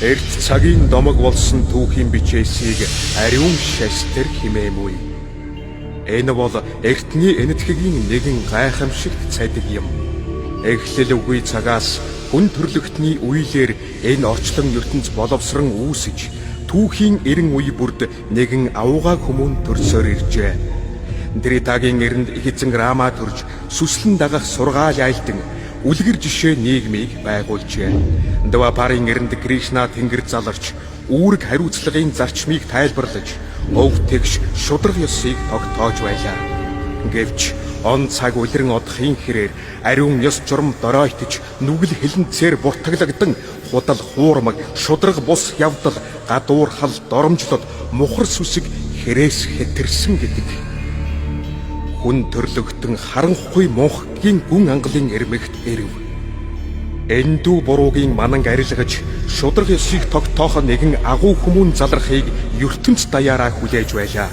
Эрт цагийн домог болсон түүхийн бичээсийг ариун шастер химээмүй. Энэ бол эртний энэтхэгийн нэгэн гайхамшигт цадиг юм. Эхлэл үгүй цагаас хүн төрлөختний үеэлэр энэ орчлон ертөнц боловсрон үүсэж түүхийн 90 үе бүрд нэгэн авууга хүмүүн төрсөөр иржээ. Дритагийн эрэнд эзэн Рама төрж сүслэн дагах сургаал айлдан үлгэр жишээ нийгмийг байгуулжээ. Двапарын эрэнд Кришна тэнгэр заларч үүрэг хариуцлагын зарчмыг тайлбарлаж өв тэгш шудраг ёсыг тогтоож байлаа. Гэвч он цаг үлрэн одохын хэрээр ариун ёс журам доройтож нүгэл хилэнцээр буртаглагдан худал хуурмаг шудраг бус явдал гадуур хал доромжлол мухар сүсэг хэрээс хэтэрсэн гэдэг. Хүн төрлөختөн харанхуй мунхгийн гүн ангалын эрмэгт ирэв. Эндүү буруугийн мананг арилгаж шудраг ёсыг тогтоох нэгэн агуу хүмүүн залрахыг ертөнц даяараа хүлээж байлаа.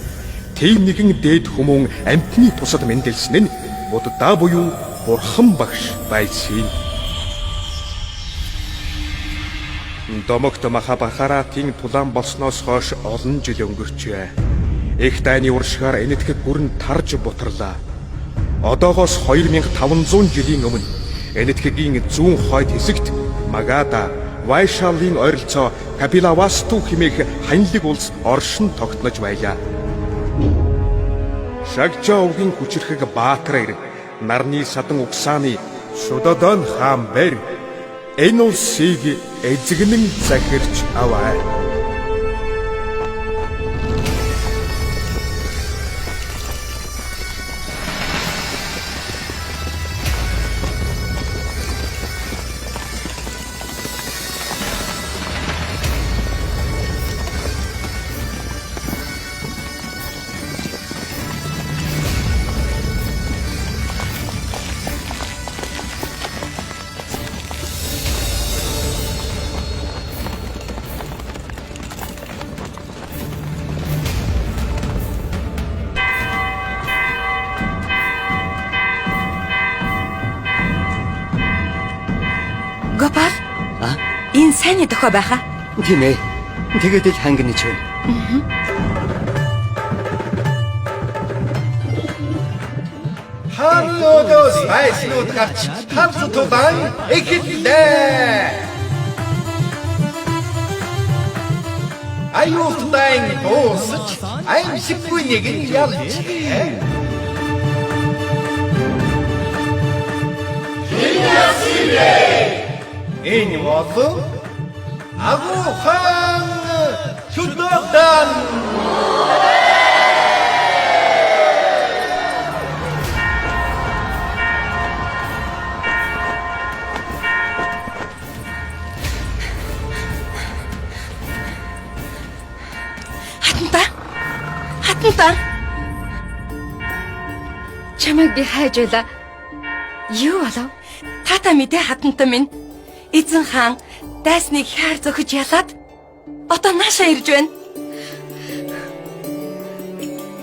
Тийм нэгэн дээд хүмүүн амьтны тусад мэндэлсэн нь Будда буюу Бурхан багш байсан. Домогт Махабхаратын тулаан болсноос хойш олон жил өнгөрчээ. Их дайны уршгаар энэтхэг бүрэн тарж бутарлаа. Одоогоос 2500 жилийн өмнө энэтхэгийн зүүн хойд хэсэгт Магада, Вайшалийн ойролцоо Капилавасту хэмээх ханилэг улс оршин тогтнож байлаа. Шагчаовгийн хүчрхэг Баатар нарны садан угсааны Шудадан хаан бэр энэ улсыг эзэгнэн захирч аваа. Гопал? Энэ сайн дохой байхаа? Тийм ээ. Тэгээд л ханганы ч байна. Ханлуудаас байснууд гарч хамт тулаан эхэллээ. Аюултай дуусч аимшиггүй нэгэн ялж. Энэ бол агуу хаан Шудадан. Хатантаа. Чамайг би хайж байлаа. Юу болов? Тата мэдээ хатантаа минь. Эзэн хаан дайсныг хяар зөхөж ялаад одоо наашаа ирж байна.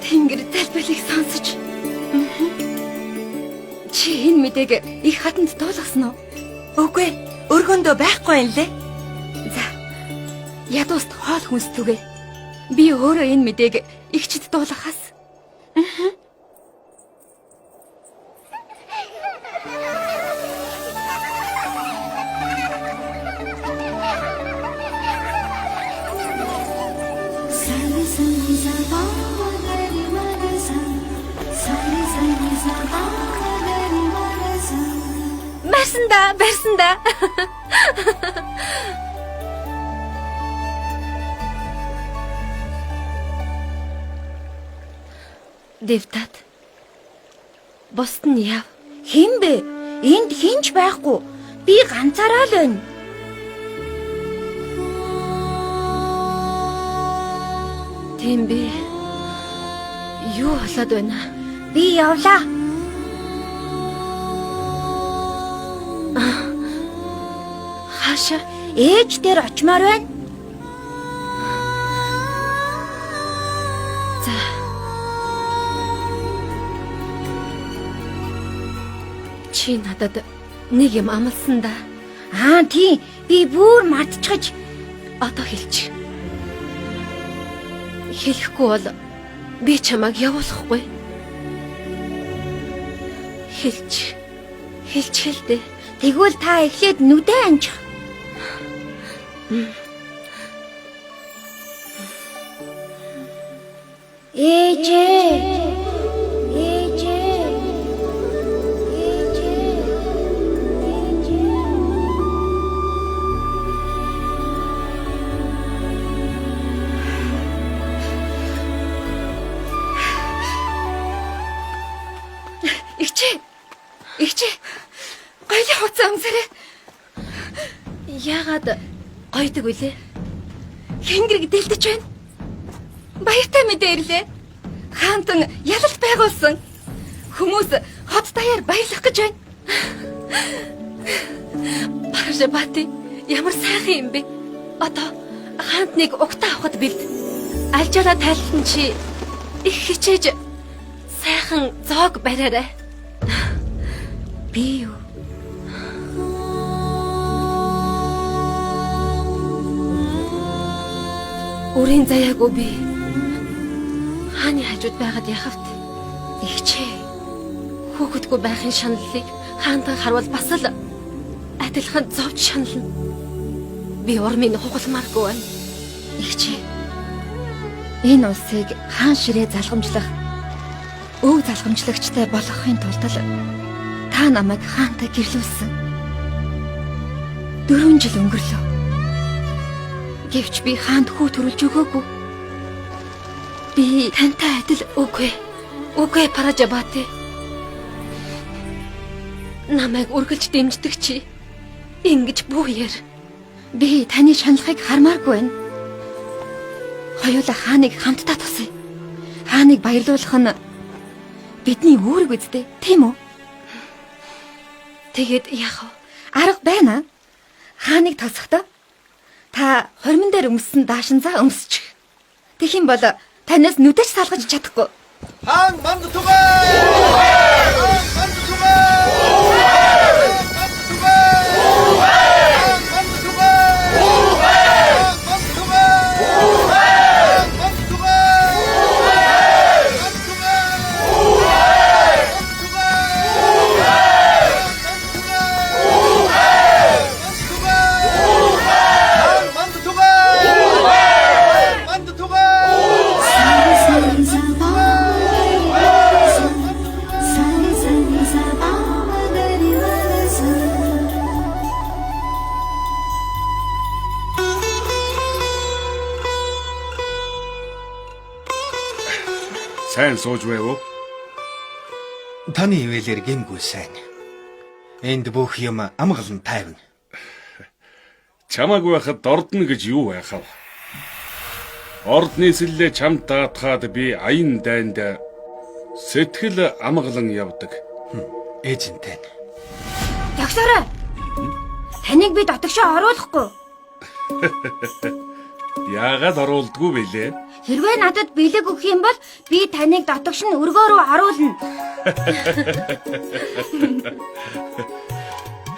Тэнгэр залбирлыг сонсож. Чи энэ мэдээг их хатанд дуулгасан уу? Үгүй, өргөндөө байхгүй юм лээ. За. Ядууст хоол хүнс түгээ. Би өөрөө энэ мэдээг ихчд дуулгахаас. Барсанда. Дэвтат. Босд нь яв. Хэн бэ? Энд хинч байхгүй. Би ганцаараа л байна. Тийм би. Юу болоод байна? Би явлаа. Хаашаа? Ээж дээр очимоор байна. За. Чи надад нэг юм амласан да. Тийм. Би бүр мартчихаж Одоо хэлчих. Хэлэхгүй бол би чамайг явуулахгүй. Хэлчихэл дээ. Тэгвэл та эхлээд нүдээ анчих. Ээжээ. Игчээ. Гоёлын хуцаа өмсөрөө. Яагаад гойдог вүлээ? Хэнгэрэг дэлдэж байна. Баяртай мэдээ ирлээ. Хаантан ялалт байгуулсан. Хүмүүс хот даяар баярлах гэж байна. Паржабати ямар сайхан юм бэ? Одоо хаантныг угтаа авахд бэлд. Альжаараа тайлхан чи их хичээж сайхан зоог бариарай. Би юу? Өрийн заяагүй би. Хааны хажууд байгаад яхавт. Игчээ. Хөөхөдгүй байхын шаналлыг хаантан харвал бас л адилхан зовж шанална. Би урмын хугалмааргүй байна. Игчээ. Энэ улсыг хаан ширээ залгамжлах, өв залгамжлагчтай болгохын тулд та намайг хаантай гэрлүүлсэн. 4 жил өнгөрлөө. Гэвч би хаанд хүү төрүүлж өгөөгүй. Би тантай адил Үгүй Паражабати. Намайг үргэлж дэмждэг чи. Ингэж бүүер. би таны шаналхыг хармааргүй байна. Хоёулаа хааныг хамтдаа тусъя. Хааныг баярлуулах нь бидний үүрэг үстэй, тийм үү? Тэгээд яах вэ? Арга байна. Хааныг тосохдоо та хормон дээр өмссөн даашинзаа өмсчих. Тэгэх юм бол танаас нүдэж салгаж чадахгүй. хаан манд тугай! Сайн сууж байв уу? Таны ивэлэр гэмгүй сайн. Энд бүх юм амгалан тайван. Чамааг байхад ордно гэж юу байхав? Орд нийслэлээ чамд даатгаад би аян дайнд сэтгэл амгалан явдаг. Ээжинтэй. Тогсоорой. Таныг би дотогшоо оруулахгүй. Яагаад оруулдгүй бэлээ? Хэрвээ надад бэлэг өгөх юм бол би таныг дотогш нь өргөө рүү оруулна.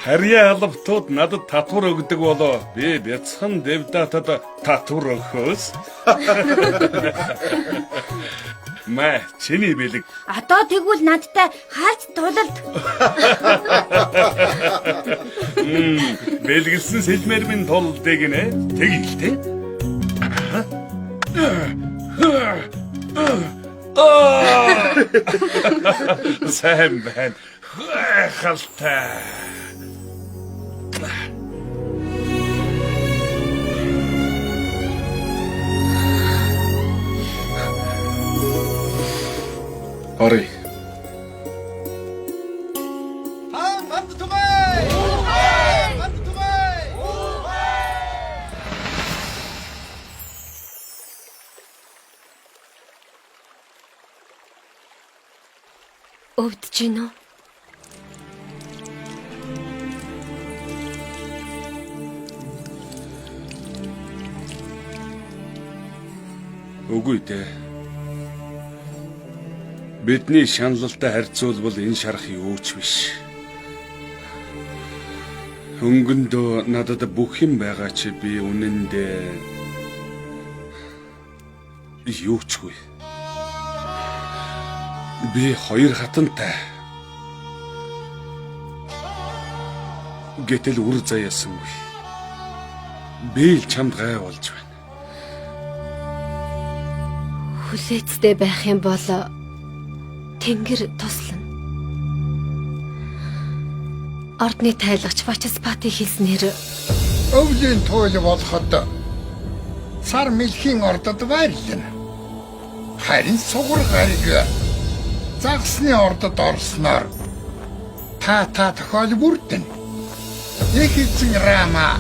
Харьяа албатууд надад татвар өгдөг болоо би бяцхан девдатад татвар өгөхөөс. Мэ чиний бэлэг. Одоо тэгвэл надтай хаалт тулалд. Бэлгэлсэн сэлмэр минь толдыг нэ. Тэгэлтэй. Сайн байна. Хальтай. Ори. хаан манд тугай! Манд тугай! Өвдөж гинөө. Үгүй дээ. Бидний шаналлалтай харьцуулбал энэ шарах юуч биш. Хөнгөндөө надад бүх юм байгаа чи би үнэндээ юу чгүй. Би хоёр хатантай. Гэтэл үр заяасангүй. Би л чамд гай болж байна. Хүлээцтэй байх юм бол Тэнгэр туслана. Ордны тайлагч Бачаспати хэлснээр Өвлийн туйл болоход сар мэлхийн ордод байрлана. Харин сугар гариг загсны ордод орсноор та тохиол бүрдэн. Их эзэн Рама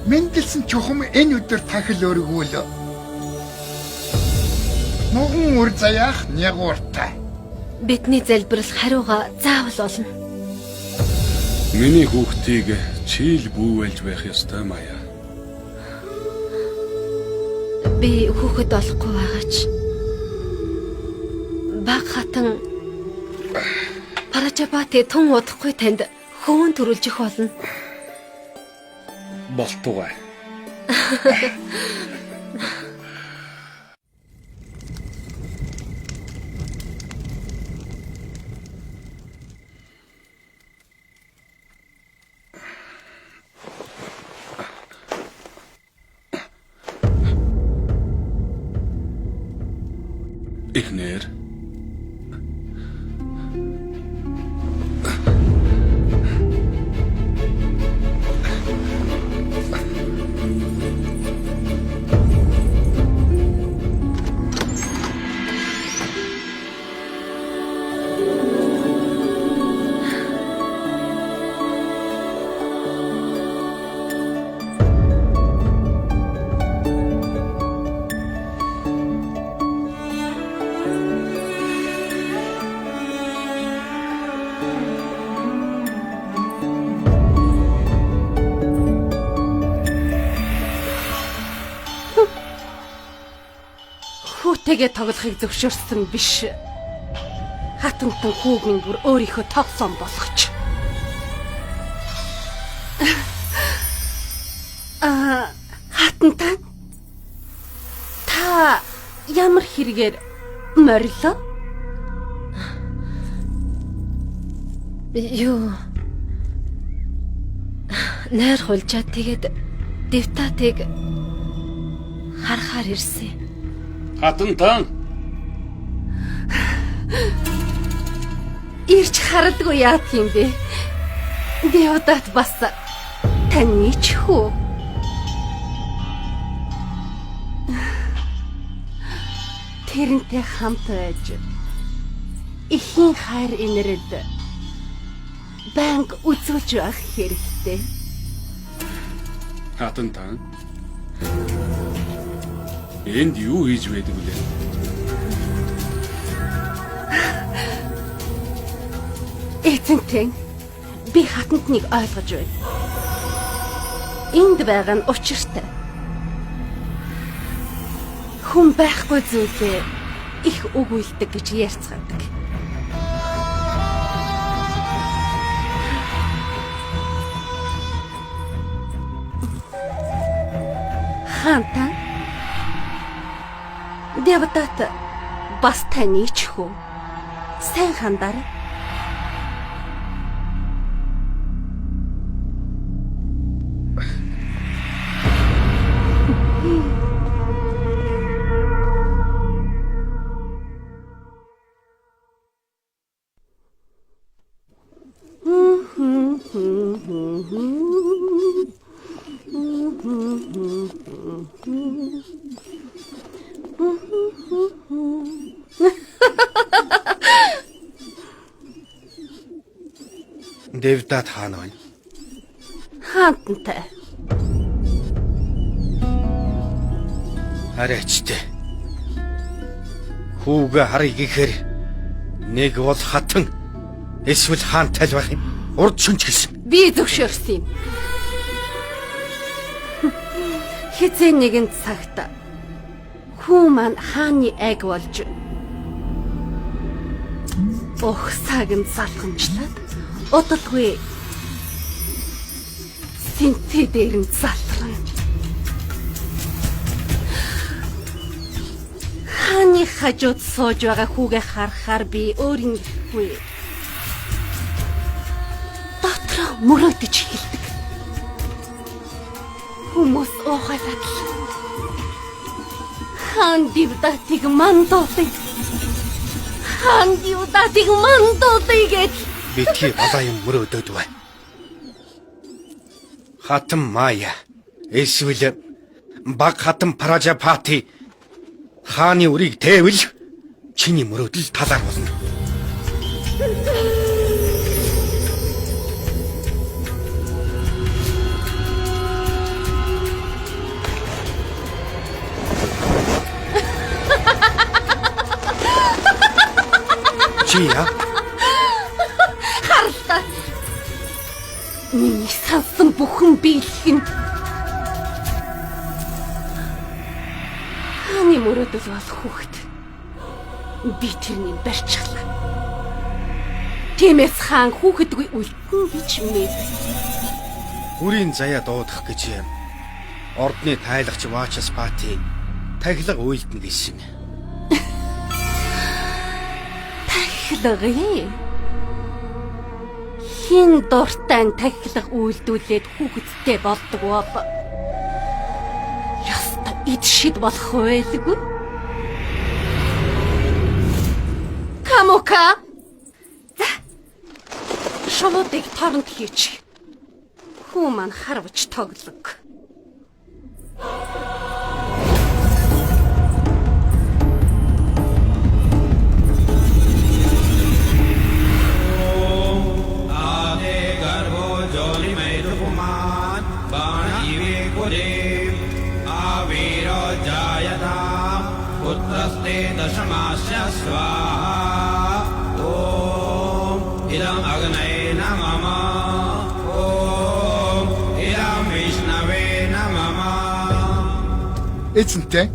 мэндэлсэн чухам энэ өдөр тахил өргүүл. Ногон үр заяах нягууртай. бидний залбирал хариуга заавал олно. Миний хүүхдийг чийл бүүвэлж байх ёстой Мая. Би хүүхэд олохгүй байгаа ч баг хатан Парачапати тун удахгүй танд хөвөн төрүүлж их болно. Болтугай. Ихнэр. Хүүтэйгээ тоглохыг зөвшөөрсөн биш. Хатантан хүүг минь бүр өөрийнхөө тоглоом болгоч. Хатантан та ямар хэрэгээр морилоо? Юу? Нэр хулжаад тэгээд Девтатыг харахаар ирсэн. Хатантан. Ирч харадгүй яах юм бэ? Девтат бас таны ч хүү. Тэрнтэй хамт байж ихийн хайр инэрэд банк үзүүлж байх хэрэгтэй. Хатантан. Энд юу хийж байдаг вэ? Эцэнтэй би хатантныг ойлгож байна. Энд байгаа нь учиртай. Хүн байхгүй зүйлээ их өгүүлдэг гэж ярьцгаадаг. Хантан Девтат бас таны ч хүү. Сайн хандаар. Девтат хаана байна? Хаантантай. Арайчтай. Хүүгээ харъя гэхээр нэг бол хатан эсвэл хаантай л байх юм. Урд шүнж гэсэн. Би зөвшөөрсөн юм. Хизээ нэгэн цагт хүү маань хааны айг болж ухсааг нь салхамжлаад удалгүй сэнтээ дээр нь залрна. Хааны хажууд сууж байгаа хүүгээ харахаар би өөрийнхөө дотроо мөрөөдөж эхэлдэг. Хүмүүс оохалаад л хаан дивдатыг мандуулдаг. Хаан дивдатыг мандуулдаг гэж Битгий балаа юм мөрөөдөд бай. Хатан Мая эсвэл баг хатан Пражапати хааны үрийг тээвэл чиний мөрөөдөл талаар болно. Чия? харлаа. Миний сансан бүхэн биелэх нь хааны мөрөөдөл бол хүүхэд. Би тэрнийг барьчихлаа. Тиймээс хаан хүүхэдгүй үлдэн гэж мэд. Үрийн заяа дуудах гэж ордны тайлагч Вачаспати тахилга үйлдэн гэсэн. Тахилгыг хин дуртай тахилга үйлдүүлээд хүүхэдтэй болдог бол яста идшид болох байлгүй. Камока. За. Шолодыг торонд хийчих. Хүү маань харвч тоглог. पुत्रस्ते दशमास्य स्वाहा ॐ इदम् अग्नये नमः ॐ इदम् विष्णवे नमः. Эцэнтэй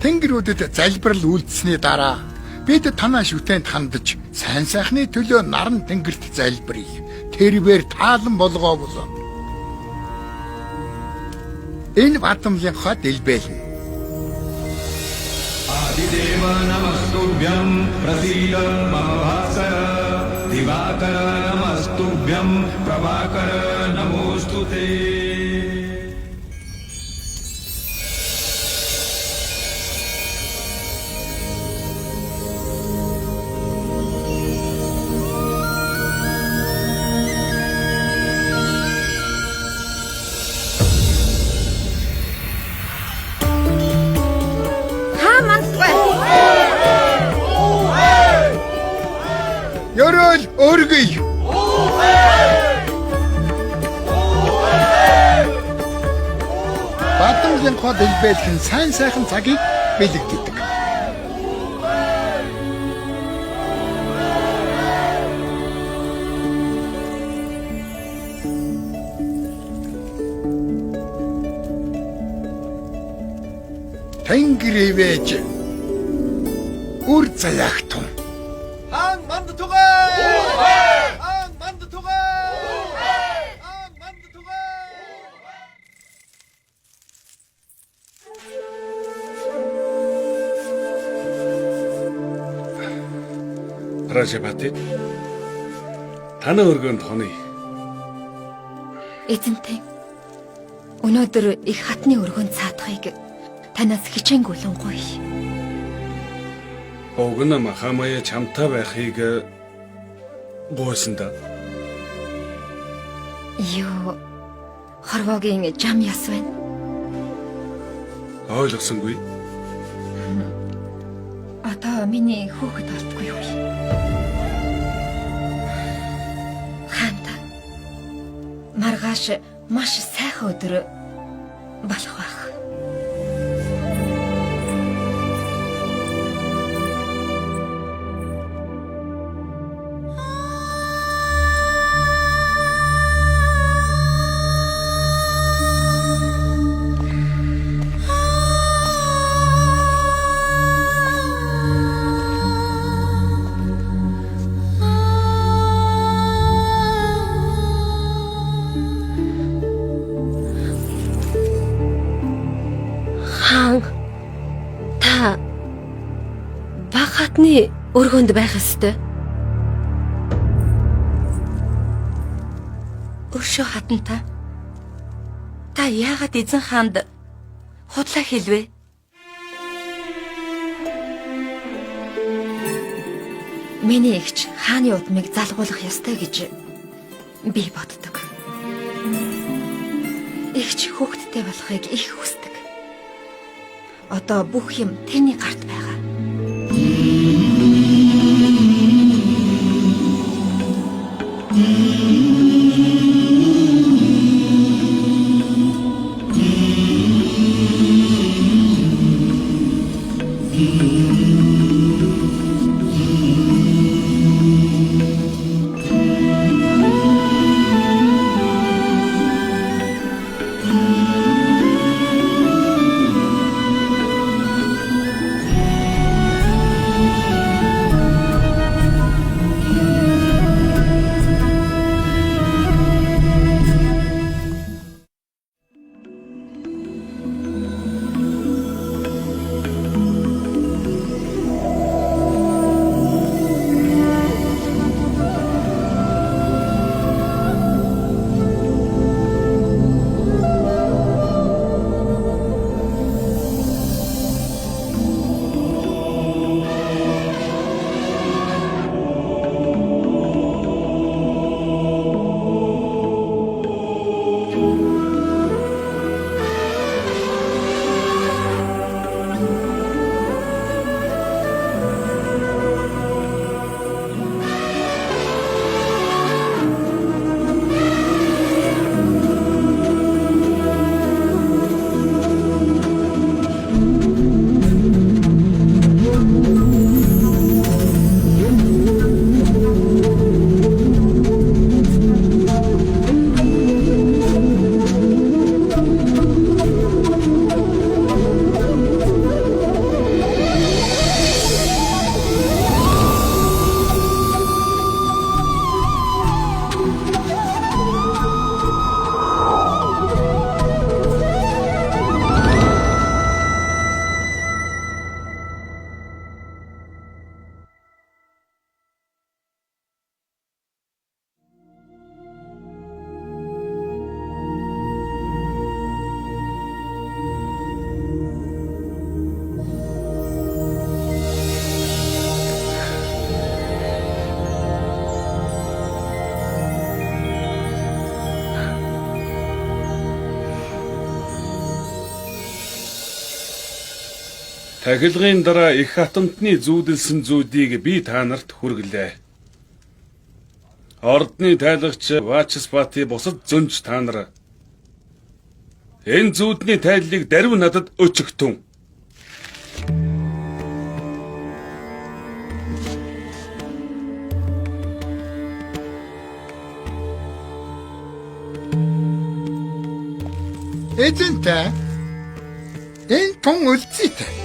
тэнгэрүүдэд залбирал үйлдэсний дараа бид танаа шүтээнд хандаж сайн сайхны төлөө наран тэнгэрт залбирая. Тэрвэр таалан болгоовол энэ бадамлын хот илбэлнэ. आदिदेव नमस्तुभ्यं प्रसीद मम भास्कर दिवाकर नमस्तुभ्यं प्रभाकर नमोस्तुते. Ёрол өргөй. Бадамлын хот илбэлхэн сайн сайхан цагийг бэлэгддэг. Тэнгэрээвэж үр заяахтун. Хаан манд тугай! Хаан манд тугай! Хаан манд тугай! Пражапати таны өргөнд хоны. Эзэнтэй. Өнөөдөр их хатны өргөнд цаатахыг танаас хичээнгүлэн гоё. Огна Махамая чамтай байхыг гуйсан да. Юу хорвогийн жам яс байна. Ойлгосонгүй. Одоо миний хүүхэд олдгүй юу? Хаанта. Маргааш маш сайхан өдөр болох байх. хатны өргөнд байх ёстой. Өршөө хатантаа. Та яагаад эзэн хаанд худлаа хэлвэ? Миний эгч хааны удмыг залгуулах ёстой гэж би боддог. Эгч хүүхэдтэй болохыг их хүсдэг. Одоо бүх юм тэрний гарт байгаа. Тахилгын дараа их хатамтны зүүдэлсэн зүүдийг би та нарт хүргэлээ. Ордны тайлагч Вачспати бусад зөнж та нар энэ зүүдний тайллыг даруй надад өчөгтөн. Эзэнтэй энэ тун үлцээтэй.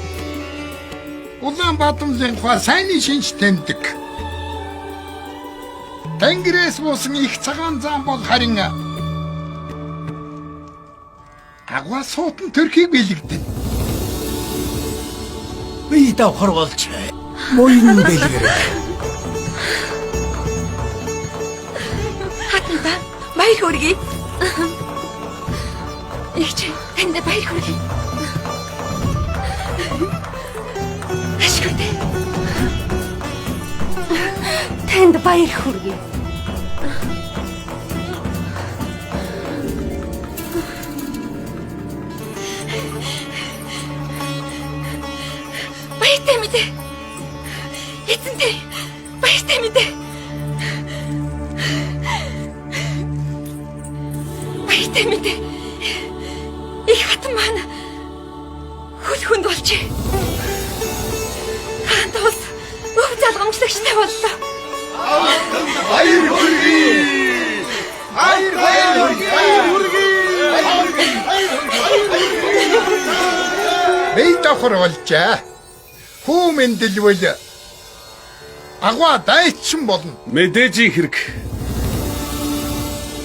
Улаанбаатарын тухай сайнны шинж таньдаг. Тэнгэрээс буусан их цагаан зам бол харин агва суутан төрхийг бэлэгдэн. Би давхар болж моён дэлгэр. Хатантаа баяр хүргэе. Эгч танд баяр хүргэе. Ашигтай. Танд баяр хүргэе. Баяртай мэдээ. Эцэнтэй баяртай мэдээ. Баяртай мэдээ. Их хатан маань хөл хүнд болжээ. Хаан тус өв залгамжлагчтай боллоо. Баяр хүргэе. Баяр хүргэе. Би давхар болжээ. Хүү мэндэлвэл агва дайчин болно. Мэдээж хэрэг.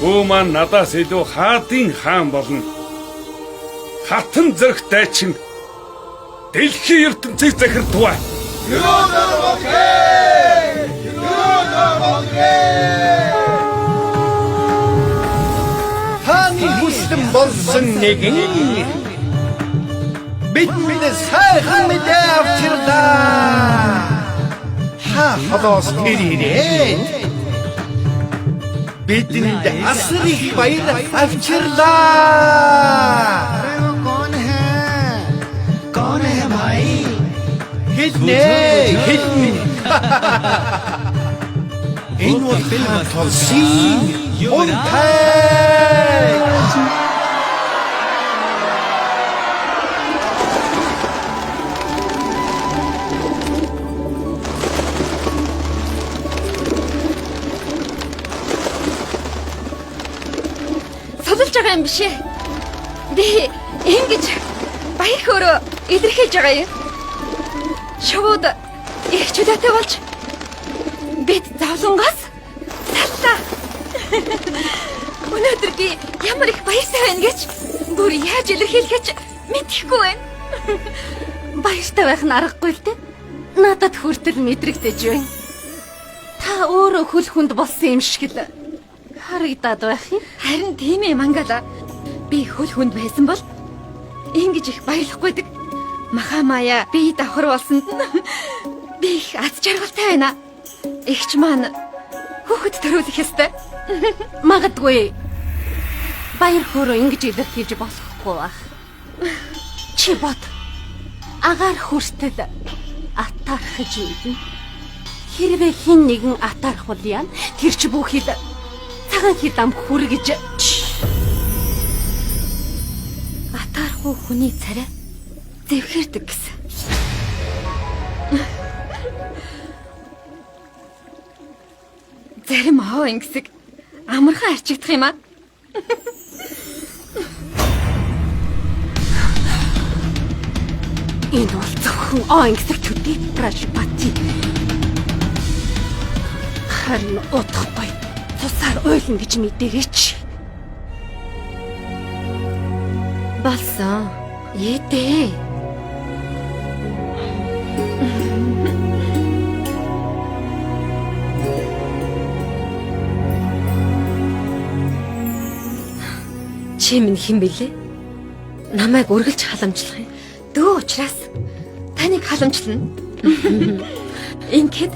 Хөө маань надаас илүү хаадын хаан болно. Хатан зэрэг дайчин дэлхийн ертөнцийг захирдваа. Таны хүссэн болсон нэгэн бидний сайхан мэдээ авчирлаа. Холоос тэрээрээ бидэнд асар их баяр авчирлаа. कौन है भाई Хэлнэ. Энэ бол толсын унтай. Содолж байгаа юм биш ээ. Би ингэж баяр хөөрөө илэрхийлж байгаа юм. Шууд их чөлөөтэй болж бид завлангаас саллаа. Өнөөдөр би ямар их баяртай байна гэж бүр яаж илэрхийлэхэж мэдэхгүй байна. Баяртай байх нь аргагүй л дээ. Надад хүртэл мэдрэгдэж байна. Та өөрөө хөл хүнд болсон юм шиг л харагдаад байх юм. Харин тийм ээ Мангала. Би хөл хүнд байсан бол ингэж их баярлахгүйдэг. Махамая би давхар болсонд нь би их аз жаргалтай байна. Игч маань хүүхэд төрүүлэх ёстой. Магадгүй баяр хөөрөө ингэж илэрхийлж болохгүй байх. Чи бод. Агаар хүртэл атаархаж үйдэн. Хэрвээ хин нэгэн атаархвал яа? Тэр чи бүхэл цагаан хідам хүргэж Атаархуу хүний царай зэвхэрдэг гэсэн. Зарим хоо ингэсэг амархан арчигдах юм аа. энэ бол зөвхөн онгисэг төдий Прашпати. Харин утгагүй. Тусаар ойлно гэж мэдээгээч. Болсон. Ээдээ. Чи минь хэн бэлээ? Намайг үргэлж халамжлах юм. Дөө учраас таныг халамжлана. Ингээд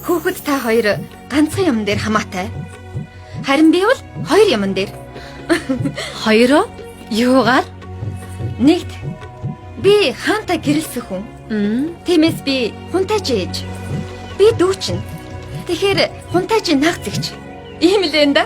хүүхэд та хоёр ганцхан юм дээр хамаатай. Харин би бол хоёр юм дээр. Хоёроо юугаар? Нэгт би хаантай гэрэлсэх хүн. Тиймээс би хунтайч ээж. Би дүүчин. Тэгэхээр хунтайч наг зэгч. Ийм л энэ да.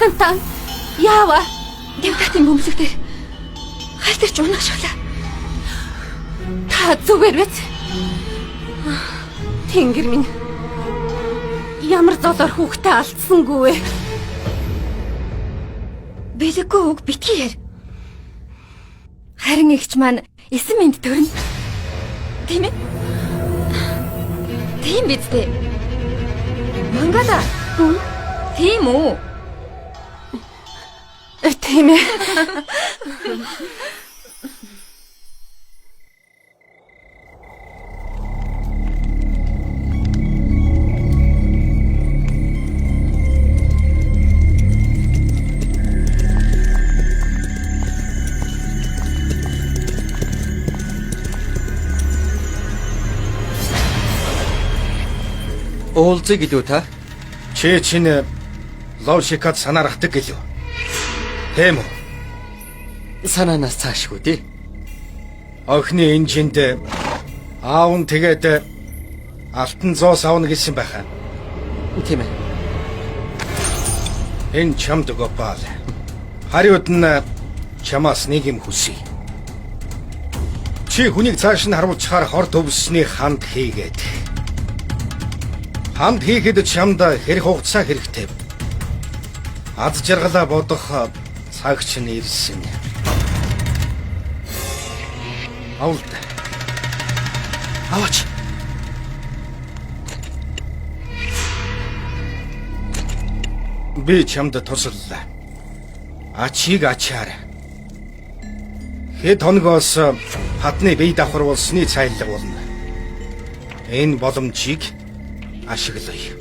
Тантан яава Дэвтатын бөмбөлөг дээр хальтарч унах шаглаа. та зүгээр биз? Тэнгэр минь ямар золоор хүүхдээ алдсангүй вэ? Бэлэггүй үг битгий яар. Харин игч маань эсэм энд төрнө. Тийм ээ? Тийм биз дээ. Мангала. Тийм үү? Тийм ээ. Уулзъя гэлөө та. чинь ловшикад санаарахдаг гэлөө. Тийм үү? Санаанаас цаашгүй дээ. Охины энжинд аав нь тэгээд алтан зоос авна гэсэн байхаа. Тийм ээ. Энэ чамд гопал. Хариуд нь чамаас нэг юм хүсье. Чи хүнийг цааш нь харуулчихаар хор төвсний ханд хийгээд. Ханд хийхэд чамд хэрэг хугацаа хэрэгтэй. Аз жаргалаа бодох цаг чинь ирсэн. Авалт. Аваач. Би чамд туслалаа. Ачиг ачаар. Хэд хоногоос хатны бие давхар болсны цайлга болно. Энэ боломжийг ашиглая.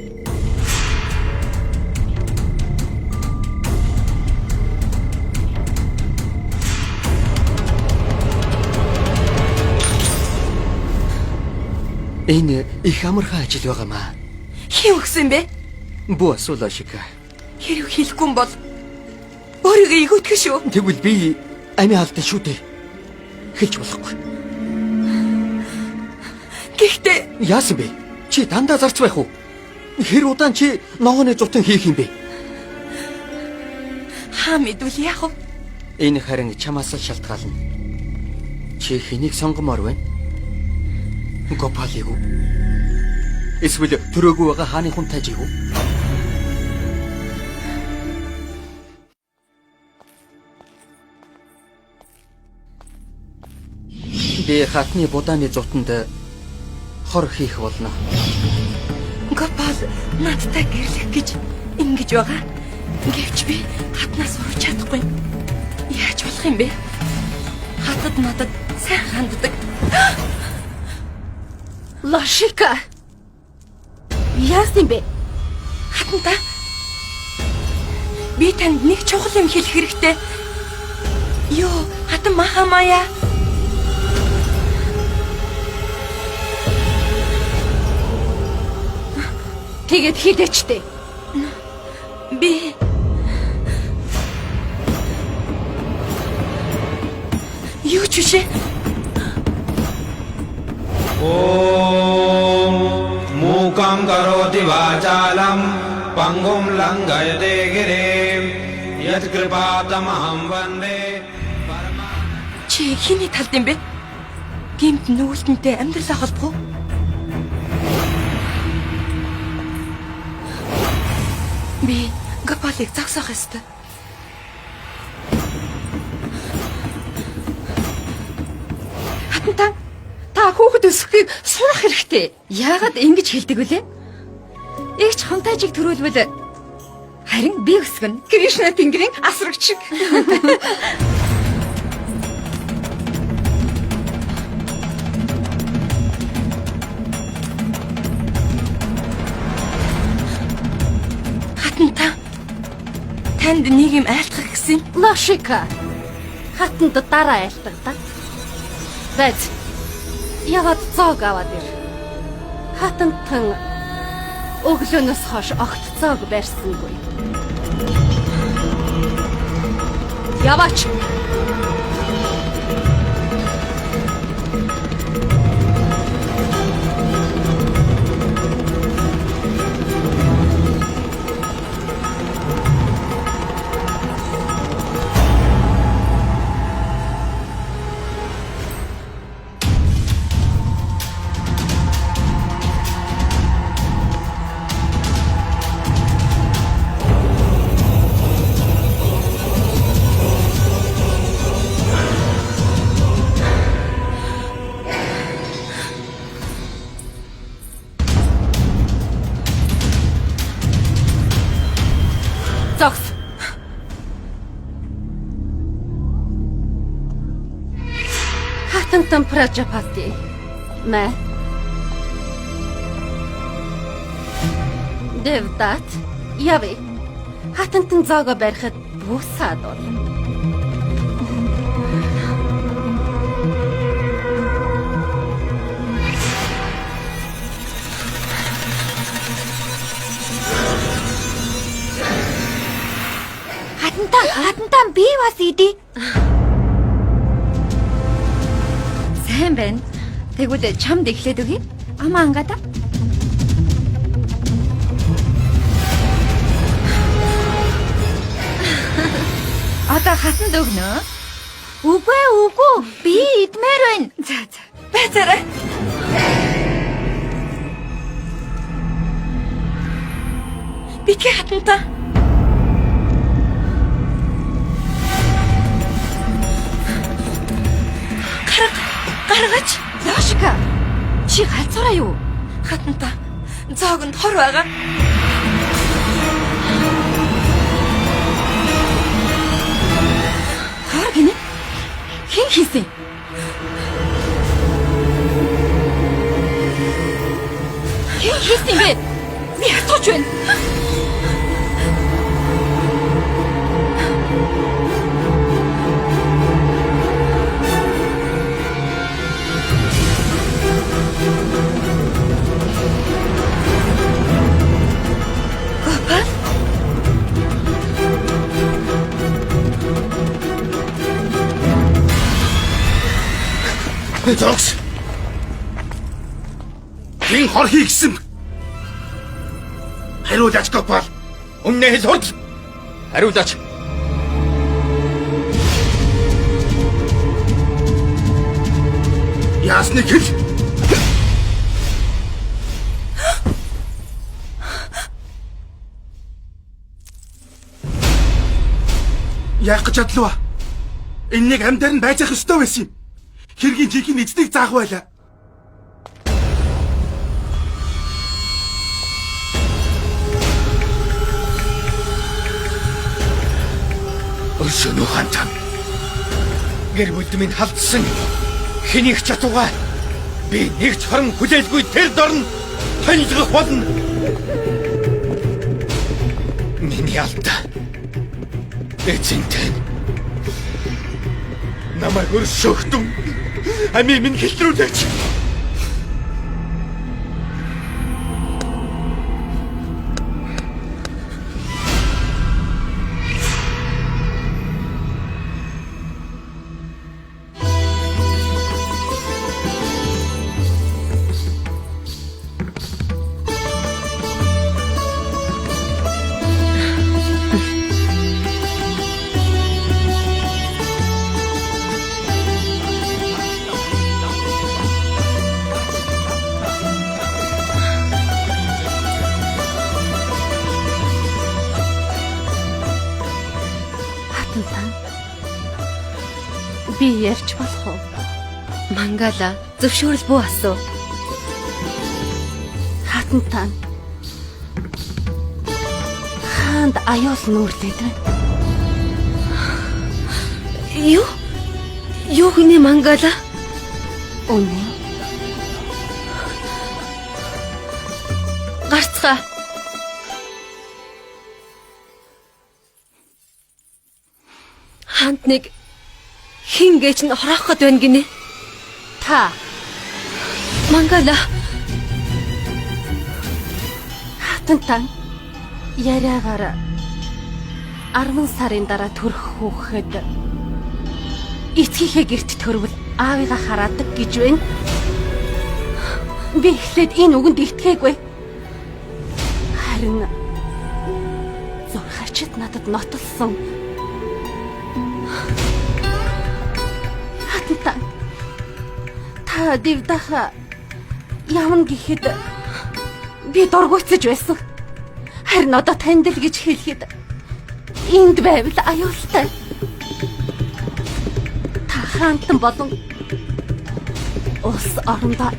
Энэ их амархан ажил байгаамаа. Хин өгсөн бэ? Бүү асуулаа шиг. Хэрэг хэлэхгүй юм бол өөрийгөө игүүтгэх шүү. Тэгвэл би амиа алдсан шүү дээ. Хэлж болохгүй. Гэхдээ Яасан бэ? Чи дандаа зарц байх уу? Хэр удаан чи ногооны зутан хийх юм бэ? хаа мэдвэл яах вэ? Энэ харин чамаас л шалтгаална. Чи хэнийг сонгомоор байна? Гопалиг уу? Эсвэл төрөөгүй байгаа хааны хүн тажиг уу? Би хатны будааны зутанд хор хийх болно. Гопал надтай гэрлэх гэж ингэж байгаа. Гэвч би хатнаас урж чадахгүй. Яаж болох юм бэ? Хатад надад сайн ханддаг. Лошика. Яасан бэ? Хатанта? Би танд нэг чухал юм хэлэх хэрэгтэй. Йоо, хатан махамая. Тэгээд хидэчтэй. Би юу ч вэ? ॐ मूकं करोति वाचालं पङ्गुं लङ्घयते गिरिं यत्कृपातमहं वन्दे Чи хиний талд юм бэ? Гэмт нүүлтэнтэй амьдралаа холбох уу? Би Гопалыг загсах ёстой. Хатантаа та хүүхэд өсөхийг сурах хэрэгтэй. Яагаад ингэж хэлдэг вүлээ? Эгч хонтайжийг төрүүлвэл харин би өсгөн. Кришна тэнгэрийн асрагч шиг. Хатантаа танд нэг юм айлтгах гэсэн. Лошика. Хатанд дараа айлтгдаг. Бац. Яваад цог аваад ир. Хатантан өглөөнөөс хойш огт цог барьсангүй. Яваач. Зогс. Хатантан Прajapati. Мэ. Девдат. Яви. Хатантан зоого барихад буусаад бол. идий. Сайн байна. Тэгвэл чамд эхлээд өгье. Амаа ангада. Одоо хатанд өгнө. Үгүй үгүй. Би идмээр байна. За. Байцаарай. Битгий хатантаа. Гаргаж. Лошика. Чи галзуураа юу? Хатантаа. Зоогонд хор байгаа. Хор гинэ. Хэн хийсэн? Хэн хийсэн бэ? Би хатууч байна. Зогс. Хэн хор хийгсэн? Хариулаач Гопал. Өмнө хэл хурд. Хариулаач. Яасныг хэл. Яах гэж бодлоо? Энэнийг амьдаар нь байж ах ёстой байсан юм. Хэргийн чихийн эцнийг заах байлаа. Өшөнө хантан. Гэр бүл минь халдсан. Хэнийг ч атугай. Би нэг ч хорон хүлээлгүй тэр дорн танилцах болно. Миний алдаа. Эцэнтэй. Намайг өршөөхтөн. Ами минь хэлтрүүлээч. Би ярьж болох уу? Мангала зөвшөөрөл бүү асуу. Хатантаа. Хаанд аюул нүрдээд байна. Юу гинэ Мангала? Үнэ. Гарцгаа. Хаанд нэг хин гэж нь хороох гээд байна гинэ. Та Мангала. хатантаа яриагаар 10 сарын дараа төрөх хүүхэд эцгийнхээ гэрт төрвөл аавыгаа хараадаг гэж байна. Би эхлээд энэ үгэнд итгээгүй. Харин зурхачд надад нотолсон. Хатантаа. Та дэвдаха явна гэхэд би дургуйцаж байсан. Харин одоо танд л гэж хэлэхэд энд байвал аюултай. Та хаантан болон улс орондоо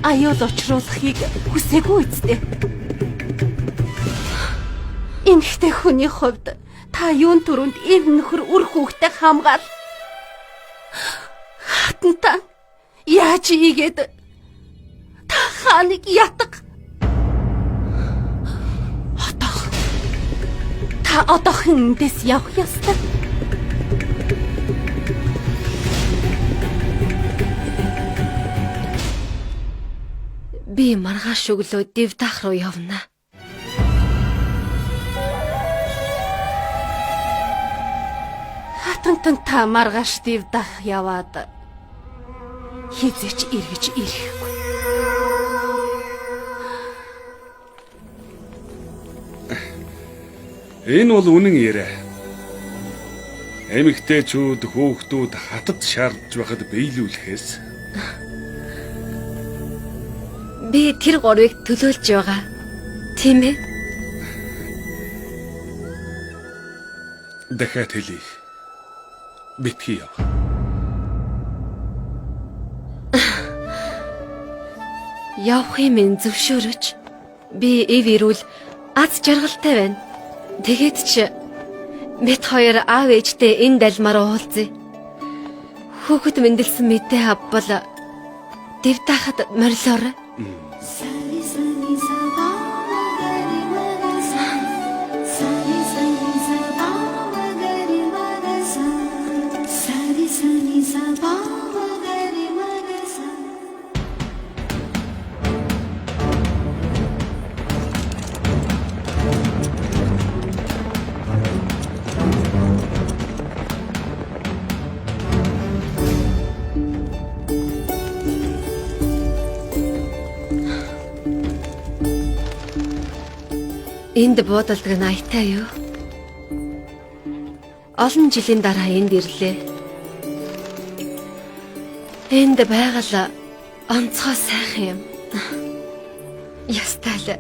аюул учруулахыг хүсээгүй үсттэй. Эмэгтэй хүний хувьд та юун түрүүнд ив нөхөр үр хүүхдээ хамгаал. Хатантаа яаж ийгээд та хааныг ятг? Та одоохон эндээс явах ёстой. Би маргааш өглөө Дэвдах руу явна. хатантантай маргааш дэвдах яваад хизээч эргэж ирэхгүй. Энэ бол үнэн яриа. Эмэгтэйчүүд хөөхтүүд хатад шаардж байхад биелүүлэхээс Би тэр гурвыг төлөөлж байгаа. Тийм ээ? дахиад хэлье. Битгий яв. Явахын минь зөвшөөрөж. Би эв ирүүл аз жаргалтай байна. Тэгээд ч бид хоёр аав ээжтэй энэ далмаар уулзъя. Хүүхэд мэндэлсэн мэдээ авбал дэвтахад морилоор. Энд буудалдаг наятай юу? Олон жилийн дараа энд ирлээ. Энд байгаль онцгой сайхан юм. Ястал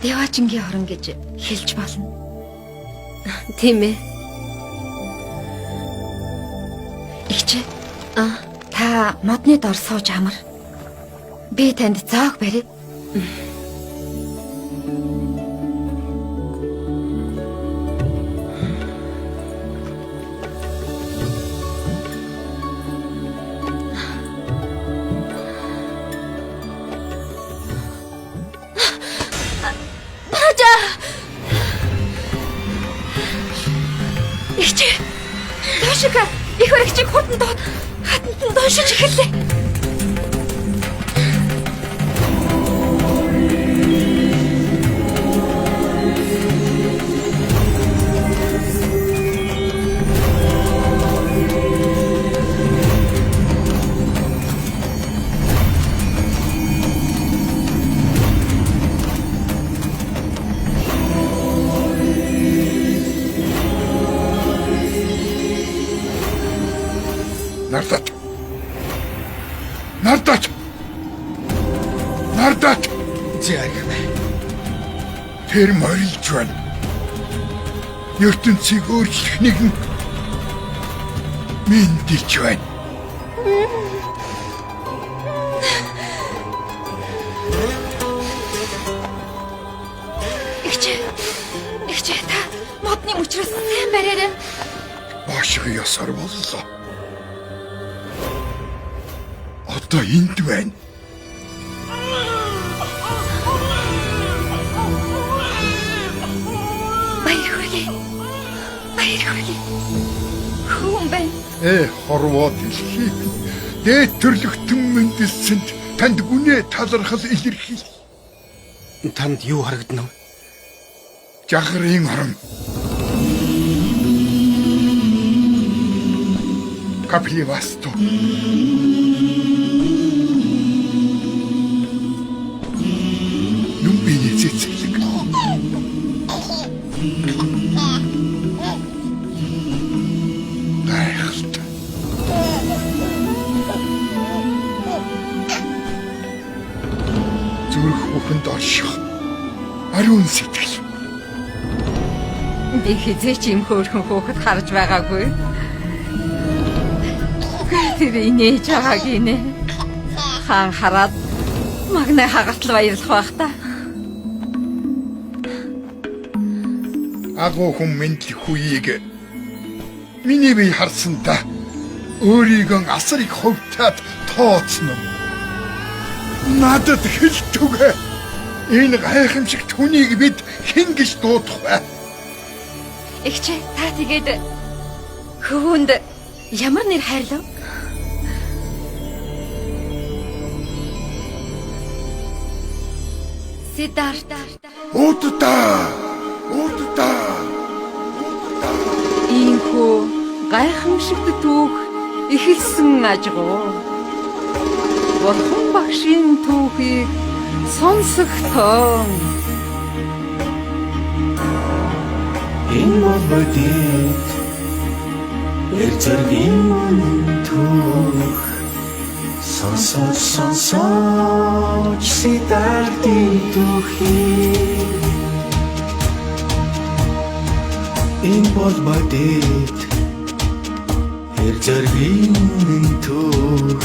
Деважингийн хорон гэж хэлж болно. Тийм ээ. Игчээ. Та модны дор сууж амар. Би танд зааг барь. Игчээ. Ташика их баригчиг хурдан доод хатанд доншиж эхэллээ. Нардат. Зягна. Тэр морилж байна. ертөнцийг өөрчлөх нэгэн мэндэлж байна. Игчээ та модны мөчрөөс сайн бариарай. Бошиг ёсоор боллоо. Одоо энд байна. Хүн байна. Хорвоо дэлхий. Дээд төрлөختөн мэндэлсэнд танд гүнээ талархал илэрхийл. Танд юу харагдана вэ? Жагрын орон. Капливасто. Нүмбиний цэцэрлэг. Гайхалтай. Зүрх бүхэнд орших ариун сэтгэл. Би хизээч юм хөөрхөн хөөхд харж байгаагүй. Тэр инээж байгааг инэ. Хаан хараад магнаа хагатал баярлах байх та. Агуу хүн мэдлэх үеийг миний бие харсан та өөрийгөө асар их хөвтөөд тооцно. Надад хэлтүгэ. Энэ гайхамшиг түүнийг бид хэн гэж дуудах вэ? Игчээ та тэгээд хөвөнд ямар нэр хайрлав? Сидарта. Удаа. Инхүү гайхамшигт түүх эхэлсэн ажгуу. Бурхан багшийн түүхийг сонсогтоо. Энэ бодит эрзэргийн түүх сонсож сидардын түүхийг энэ бодит эрзэргийн түүх